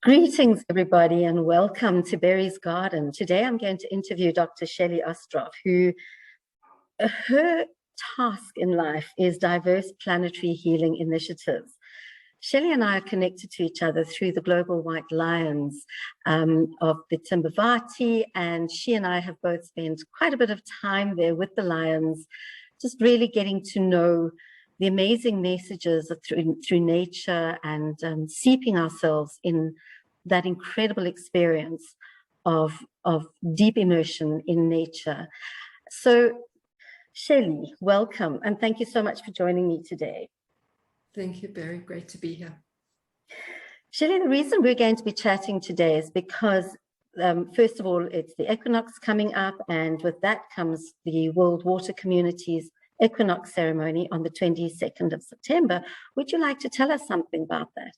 Greetings, everybody, and welcome to Berry's Garden. Today I'm going to interview Dr. Shelley Ostroff, who her task in life is diverse planetary healing initiatives. Shelley and I are connected to each other through the Global White Lions of the Timbavati, and she and I have both spent quite a bit of time there with the lions, just really getting to know the amazing messages through nature and seeping ourselves in that incredible experience of deep immersion in nature. So, Shelley, welcome, and thank you so much for joining me today. Thank you, Barry. Great to be here. Shelley, the reason we're going to be chatting today is because, first of all, it's the equinox coming up, and with that comes the World Water Community's Equinox Ceremony on the 22nd of September. Would you like to tell us something about that?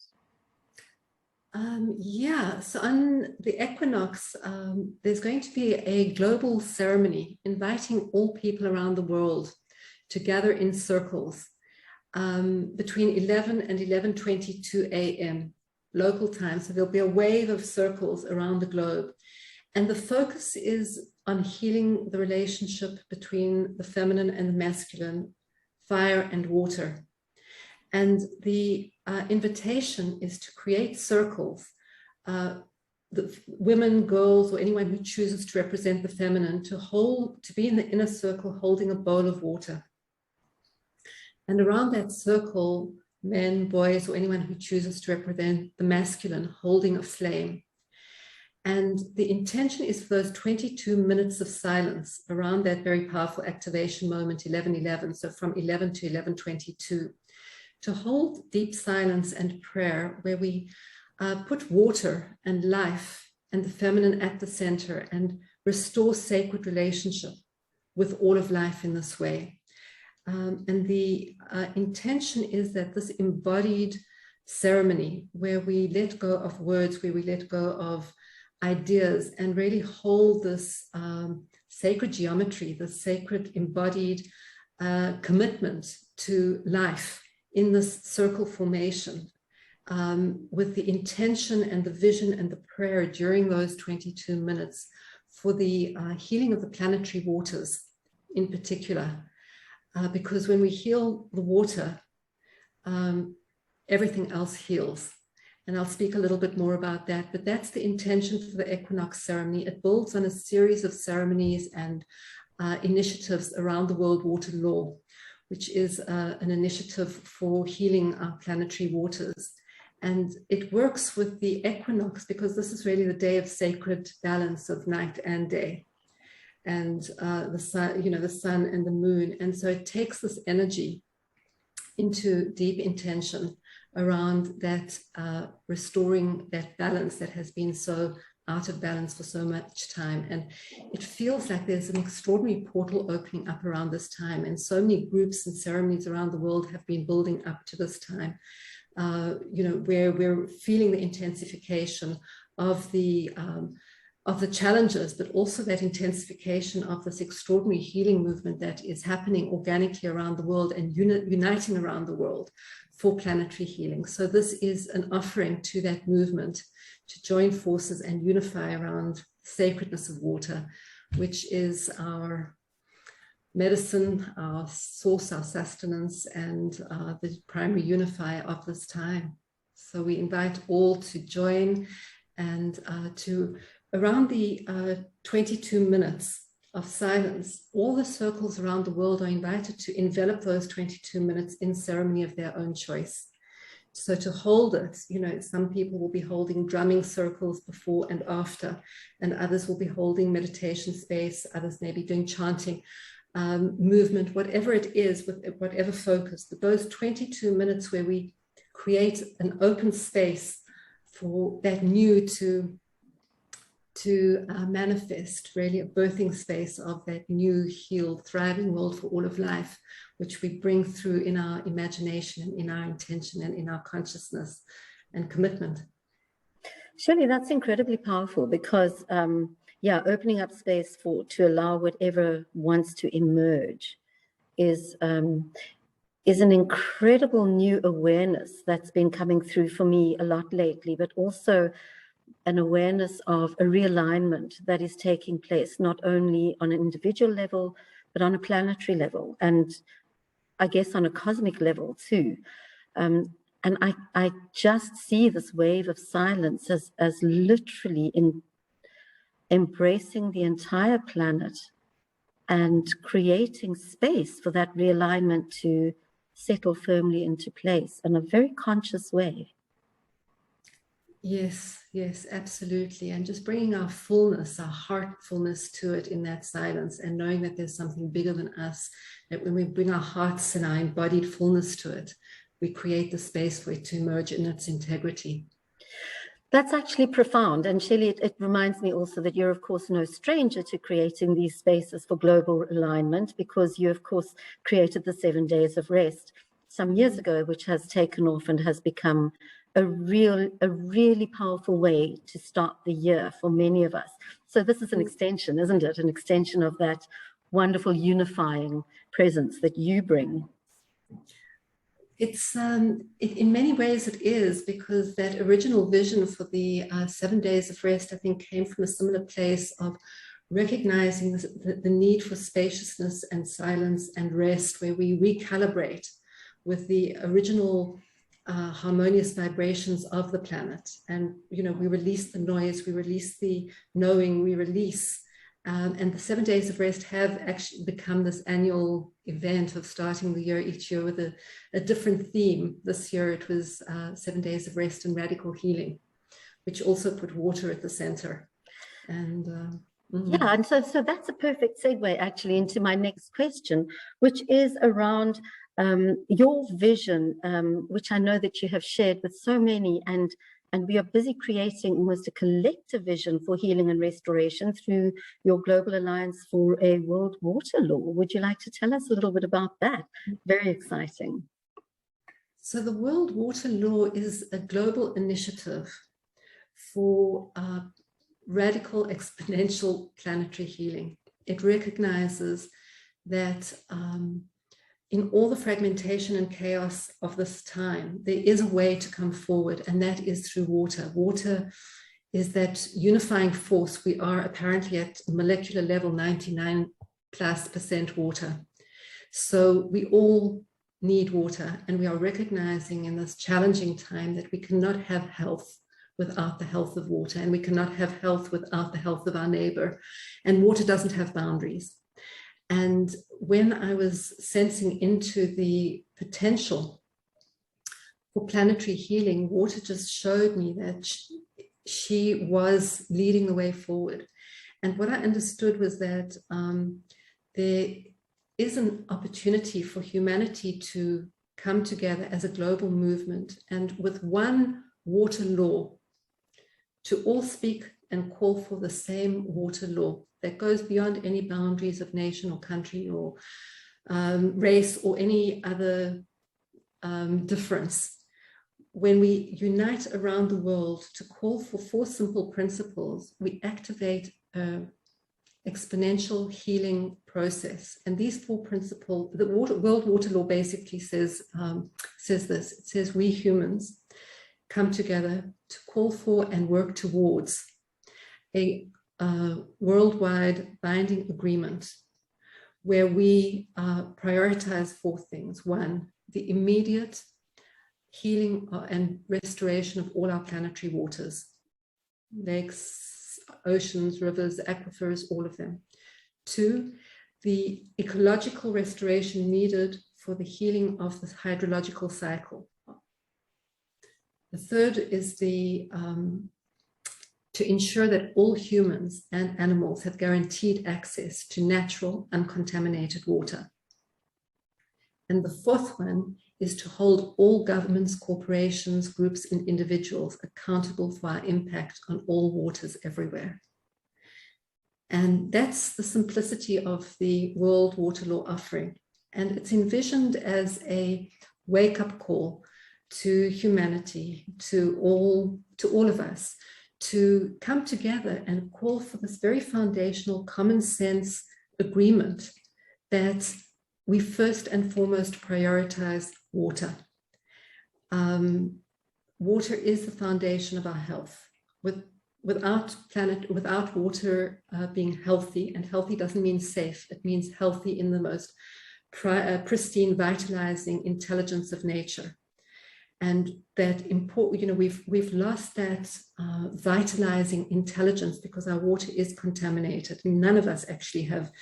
So on the equinox, there's going to be a global ceremony inviting all people around the world to gather in circles between 11 and 11:22 a.m. local time. So there'll be a wave of circles around the globe. And the focus is on healing the relationship between the feminine and the masculine, fire and water. And the invitation is to create circles, the women, girls, or anyone who chooses to represent the feminine, to be in the inner circle holding a bowl of water. And around that circle, men, boys, or anyone who chooses to represent the masculine holding a flame. And the intention is for those 22 minutes of silence around that very powerful activation moment, 11:11, so from 11 to 11:22, to hold deep silence and prayer where we put water and life and the feminine at the center and restore sacred relationship with all of life in this way. And the intention is that this embodied ceremony where we let go of words, where we let go of ideas and really hold this sacred geometry, the sacred embodied commitment to life in this circle formation, with the intention and the vision and the prayer during those 22 minutes for the healing of the planetary waters in particular. Because when we heal the water, everything else heals. And I'll speak a little bit more about that, but that's the intention for the equinox ceremony. It builds on a series of ceremonies and initiatives around the World Water Law, which is an initiative for healing our planetary waters. And it works with the equinox because this is really the day of sacred balance of night and day, and the sun, the sun and the moon. And so it takes this energy into deep intention around that, restoring that balance that has been so out of balance for so much time. And it feels like there's an extraordinary portal opening up around this time. And so many groups and ceremonies around the world have been building up to this time, where we're feeling the intensification of the challenges, but also that intensification of this extraordinary healing movement that is happening organically around the world and uniting around the world for planetary healing. So this is an offering to that movement to join forces and unify around sacredness of water, which is our medicine, our source, our sustenance, and the primary unifier of this time. So we invite all to join and to around the 22 minutes of silence, all the circles around the world are invited to envelop those 22 minutes in ceremony of their own choice. So to hold it, some people will be holding drumming circles before and after, and others will be holding meditation space, others may be doing chanting, movement, whatever it is, with whatever focus. But those 22 minutes where we create an open space for that new to manifest, really a birthing space of that new, healed, thriving world for all of life, which we bring through in our imagination and in our intention and in our consciousness and commitment. Shelley, that's incredibly powerful because, opening up space to allow whatever wants to emerge is is an incredible new awareness that's been coming through for me a lot lately, but also an awareness of a realignment that is taking place, not only on an individual level, but on a planetary level, and I guess on a cosmic level too. And I just see this wave of silence as literally embracing the entire planet and creating space for that realignment to settle firmly into place in a very conscious way. Yes, yes, absolutely. And just bringing our fullness, our heartfulness to it in that silence, and knowing that there's something bigger than us, that when we bring our hearts and our embodied fullness to it, we create the space for it to emerge in its integrity. That's actually profound. And Shelley, it reminds me also that you're, of course, no stranger to creating these spaces for global alignment, because you, of course, created the 7 days of rest some years ago, which has taken off and has become a really powerful way to start the year for many of us. So this is an extension, isn't it? An extension of that wonderful unifying presence that you bring. It's in many ways it is, because that original vision for the 7 days of rest, I think, came from a similar place of recognizing the need for spaciousness and silence and rest, where we recalibrate with the original harmonious vibrations of the planet. And, you know, we release the noise, we release the knowing, we release. And the 7 days of rest have actually become this annual event of starting the year each year with a different theme. This year it was 7 days of rest and radical healing, which also put water at the center. And yeah, and so that's a perfect segue actually into my next question, which is around your vision, which I know that you have shared with so many, and we are busy creating almost a collective vision for healing and restoration through your Global Alliance for a World Water Law. Would you like to tell us a little bit about that? Very exciting. So the World Water Law is a global initiative for radical exponential planetary healing. It recognizes that in all the fragmentation and chaos of this time, there is a way to come forward, and that is through water. Water is that unifying force. We are apparently at molecular level 99+% water. So we all need water, and we are recognizing in this challenging time that we cannot have health without the health of water, and we cannot have health without the health of our neighbor, and water doesn't have boundaries. And when I was sensing into the potential for planetary healing, water just showed me that she was leading the way forward. And what I understood was that there is an opportunity for humanity to come together as a global movement, and with one water law, to all speak and call for the same water law that goes beyond any boundaries of nation or country or race or any other difference. When we unite around the world to call for 4 simple principles, we activate an exponential healing process. And these 4 principles, the World Water Law basically says this. It says we humans come together to call for and work towards a worldwide binding agreement where we prioritize 4 things. 1, the immediate healing and restoration of all our planetary waters, lakes, oceans, rivers, aquifers, all of them. 2, the ecological restoration needed for the healing of the hydrological cycle. The 3rd is to ensure that all humans and animals have guaranteed access to natural, uncontaminated water. And the 4th one is to hold all governments, corporations, groups, and individuals accountable for our impact on all waters everywhere. And that's the simplicity of the World Water Law offering. And it's envisioned as a wake-up call to humanity, to all of us, to come together and call for this very foundational common sense agreement that we first and foremost prioritize water. Water is the foundation of our health. Without water being healthy, and healthy doesn't mean safe, it means healthy in the most pristine, vitalizing intelligence of nature. And that important, we've lost that vitalizing intelligence because our water is contaminated. None of us actually have,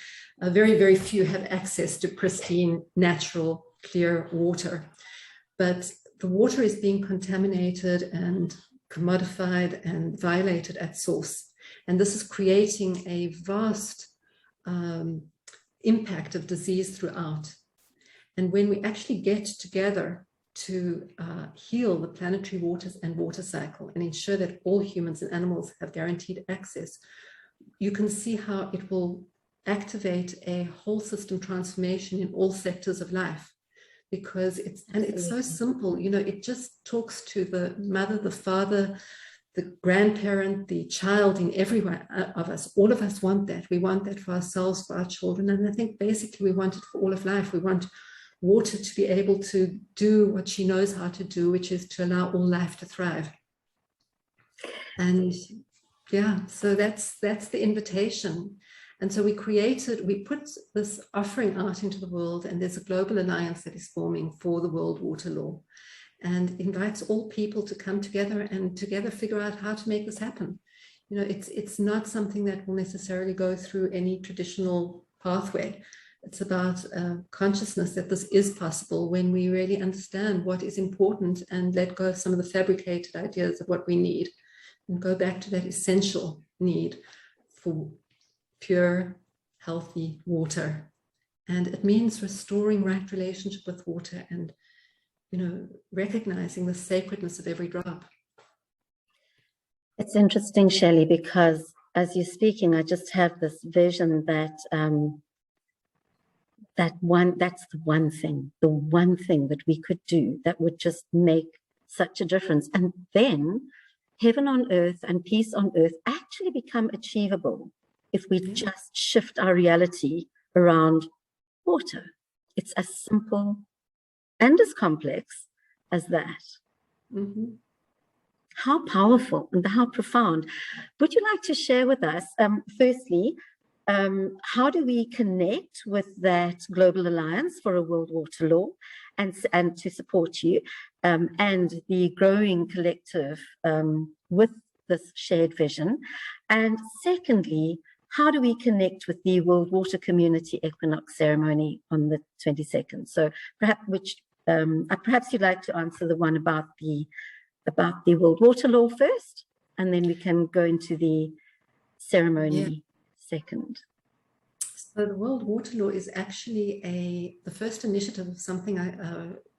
very, very few have access to pristine, natural, clear water. But the water is being contaminated and commodified and violated at source. And this is creating a vast impact of disease throughout. And when we actually get together to heal the planetary waters and water cycle and ensure that all humans and animals have guaranteed access, you can see how it will activate a whole system transformation in all sectors of life. Because it's so simple, it just talks to the mother, the father, the grandparent, the child, in every one of us. All of us want that. We want that for ourselves, for our children. And I think basically we want it for all of life. We want water to be able to do what she knows how to do, which is to allow all life to thrive. And yeah, so that's the invitation. And so we put this offering out into the world, and there's a global alliance that is forming for the World Water Law, and invites all people to come together and together figure out how to make this happen. It's not something that will necessarily go through any traditional pathway. It's about consciousness that this is possible when we really understand what is important and let go of some of the fabricated ideas of what we need and go back to that essential need for pure, healthy water. And it means restoring right relationship with water and, recognizing the sacredness of every drop. It's interesting, Shelley, because as you're speaking, I just have this vision that that's the one thing that we could do that would just make such a difference. And then heaven on earth and peace on earth actually become achievable if we just shift our reality around water. It's as simple and as complex as that. Mm-hmm. How powerful and how profound. Would you like to share with us, firstly, how do we connect with that Global Alliance for a World Water Law and to support you and the growing collective with this shared vision? And secondly, how do we connect with the World Water Community Equinox Ceremony on the 22nd? So perhaps you'd like to answer the one about the World Water Law first, and then we can go into the ceremony second. So the World Water Law is actually the first initiative of something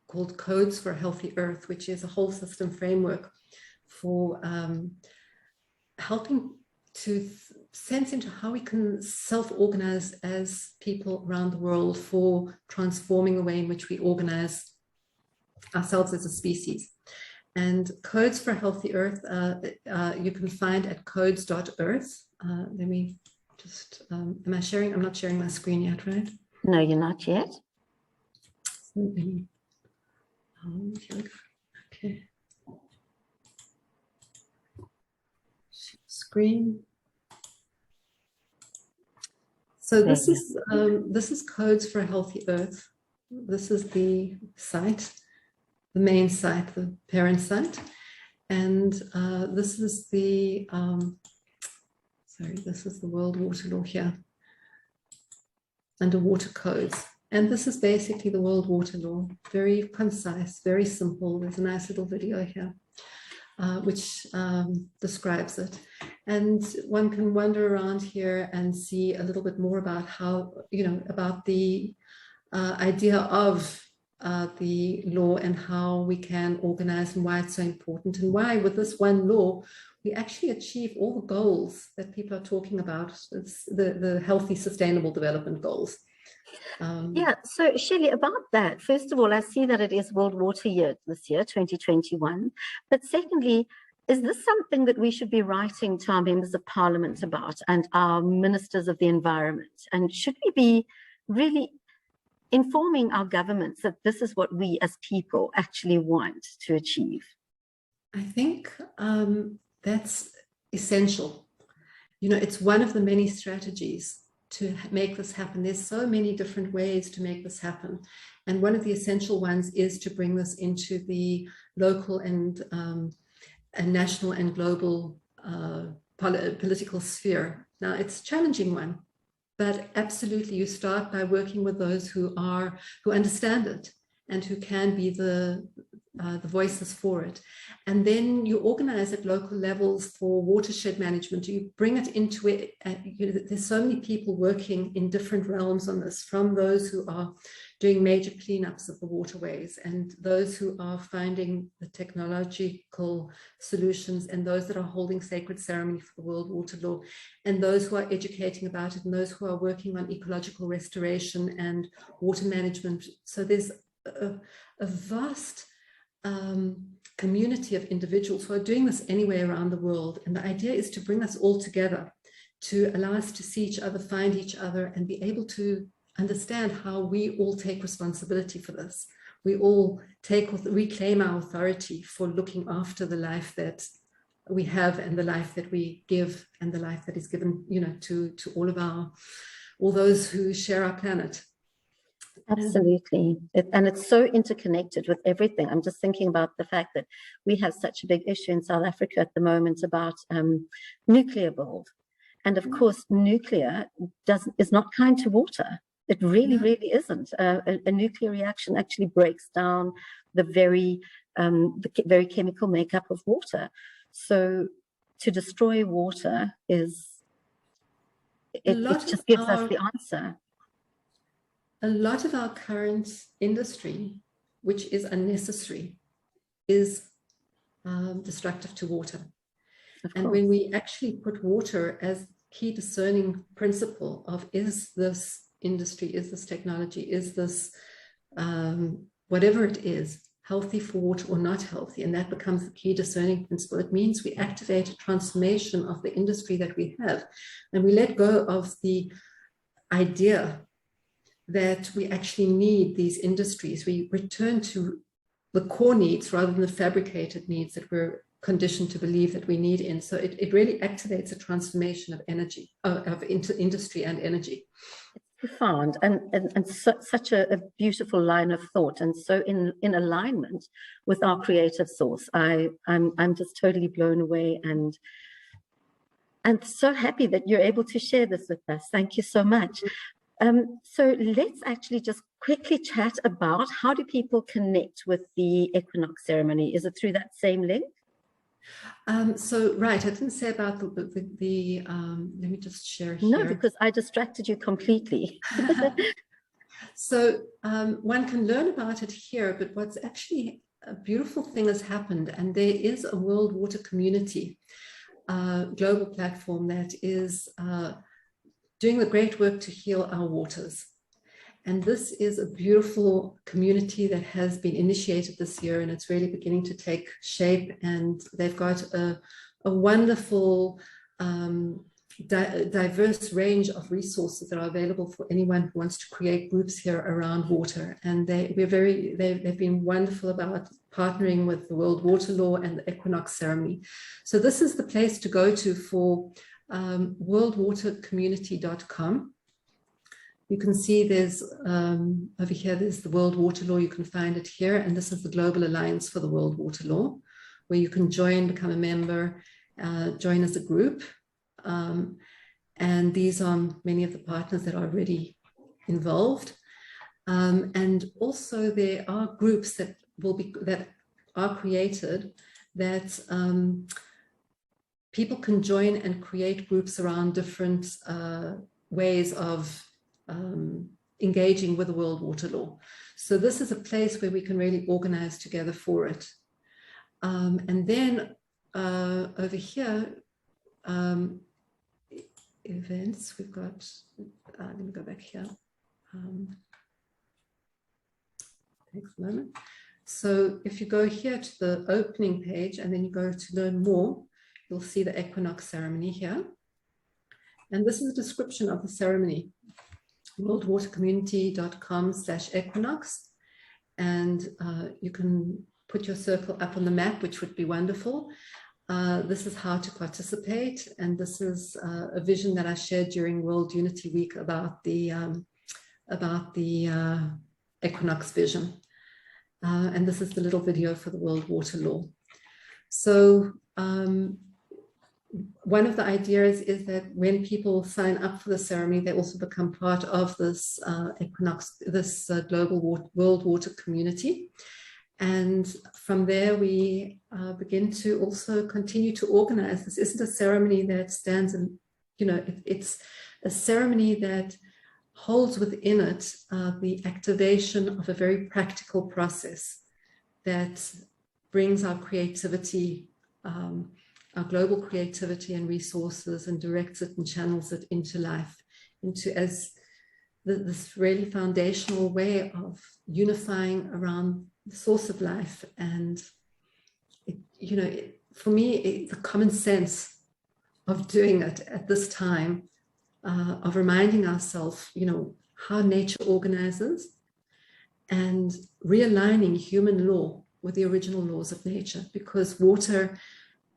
called Codes for a Healthy Earth, which is a whole system framework for helping to sense into how we can self-organize as people around the world for transforming the way in which we organize ourselves as a species. And Codes for a Healthy Earth, you can find at codes.earth. Let me just, am I sharing? I'm not sharing my screen yet, right? No, you're not yet. So, here we go. Okay. Screen. So this is Codes for a Healthy Earth. This is the site, the main site, the parent site, and this is the this is the World Water Law here under Water Codes, and this is basically the World Water Law. Very concise, very simple. There's a nice little video here which describes it. And one can wander around here and see a little bit more about how, about the idea of the law and how we can organize and why it's so important and why with this one law, we actually achieve all the goals that people are talking about. It's the healthy, sustainable development goals. So Shelley, about that, first of all, I see that it is World Water Year this year, 2021. But secondly, is this something that we should be writing to our members of parliament about and our ministers of the environment? And should we be really informing our governments that this is what we as people actually want to achieve? I think that's essential. You know, it's one of the many strategies to make this happen. There's so many different ways to make this happen. And one of the essential ones is to bring this into the local and national and global political sphere. Now, it's a challenging one, but absolutely you start by working with those who understand it and who can be the voices for it. And then you organize at local levels for watershed management. You bring it into it. There's so many people working in different realms on this, from those who are doing major cleanups of the waterways and those who are finding the technological solutions and those that are holding sacred ceremony for the World Water Law and those who are educating about it and those who are working on ecological restoration and water management. So there's a vast community of individuals who are doing this anywhere around the world. And the idea is to bring us all together, to allow us to see each other, find each other, and be able to understand how we all take responsibility for this. We all reclaim our authority for looking after the life that we have and the life that we give and the life that is given, you know, to all those who share our planet. Absolutely. And it's so interconnected with everything. I'm just thinking about the fact that we have such a big issue in South Africa at the moment about nuclear build. And of course, nuclear is not kind to water. It really, really isn't. A nuclear reaction actually breaks down the very chemical makeup of water. So to destroy water it just gives us the answer. A lot of our current industry, which is unnecessary, is destructive to water. And when we actually put water as key discerning principle of, is this industry, is this technology, is this whatever it is, healthy for water or not healthy, and that becomes the key discerning principle, it means we activate a transformation of the industry that we have. And we let go of the idea that we actually need these industries. We return to the core needs rather than the fabricated needs that we're conditioned to believe that we need in. So it really activates a transformation of energy, of industry and energy. It's profound and such a beautiful line of thought, and so in alignment with our creative source. I'm just totally blown away and so happy that you're able to share this with us. Thank you so much. So let's actually just quickly chat about, how do people connect with the Equinox ceremony? Is it through that same link? Right, I didn't say about the let me just share here. No, because I distracted you completely. So one can learn about it here, but what's actually a beautiful thing has happened, and there is a World Water Community global platform that is doing the great work to heal our waters. And this is a beautiful community that has been initiated this year, and it's really beginning to take shape. And they've got a wonderful, diverse range of resources that are available for anyone who wants to create groups here around water. And they've been wonderful about partnering with the World Water Law and the Equinox Ceremony. So this is the place to go to for worldwatercommunity.com. You can see there's over here, there's the World Water Law. You can find it here. And this is the Global Alliance for the World Water Law, where you can join, become a member, join as a group. And these are many of the partners that are already involved. And also there are groups that are created that people can join and create groups around different ways of engaging with the World Water Law. So this is a place where we can really organize together for it. And then over here, events, we've got, let me go back here. Takes a moment. So if you go here to the opening page and then you go to learn more, you'll see the Equinox Ceremony here. And this is a description of the ceremony. worldwatercommunity.com/equinox, and you can put your circle up on the map, which would be wonderful. This is how to participate, and this is a vision that I shared during World Unity Week about the Equinox vision. And this is the little video for the World Water Law. So one of the ideas is that when people sign up for the ceremony, they also become part of this global world water community. And from there, we begin to also continue to organize. This isn't a ceremony that stands in, it's a ceremony that holds within it the activation of a very practical process that brings our creativity, our global creativity and resources, and directs it and channels it into life, as this really foundational way of unifying around the source of life. And for me, the common sense of doing it at this time, of reminding ourselves, how nature organizes, and realigning human law with the original laws of nature, because water,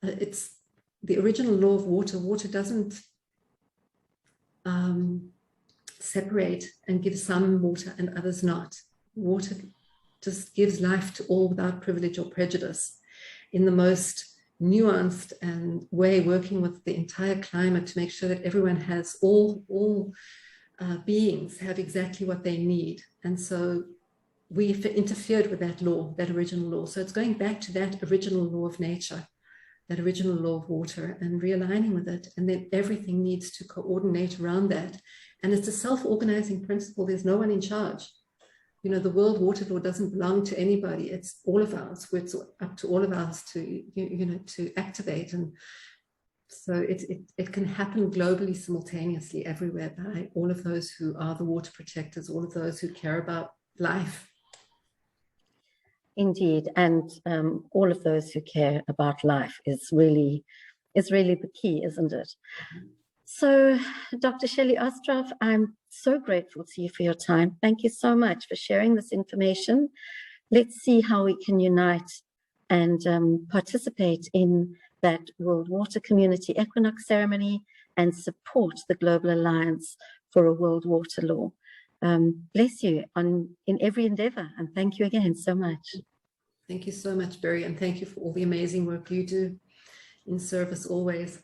it's the original law of water. Water doesn't separate and give some water and others not. Water just gives life to all without privilege or prejudice, in the most nuanced and way, working with the entire climate to make sure that everyone has, all beings have exactly what they need. And so we've interfered with that law, that original law. So it's going back to that original law of nature, that original law of water, and realigning with it. And then everything needs to coordinate around that. And it's a self-organizing principle. There's no one in charge. The world water law doesn't belong to anybody. It's all of ours. It's up to all of us to, to activate. And so it can happen globally, simultaneously, everywhere, by all of those who are the water protectors, all of those who care about life. Indeed, and all of those who care about life is really the key, isn't it? So, Dr. Shelley Ostroff, I'm so grateful to you for your time. Thank you so much for sharing this information. Let's see how we can unite and participate in that World Water Community Equinox Ceremony and support the Global Alliance for a World Water Law. Bless you in every endeavor, and thank you again so much. Thank you so much, Berry, and thank you for all the amazing work you do in service always.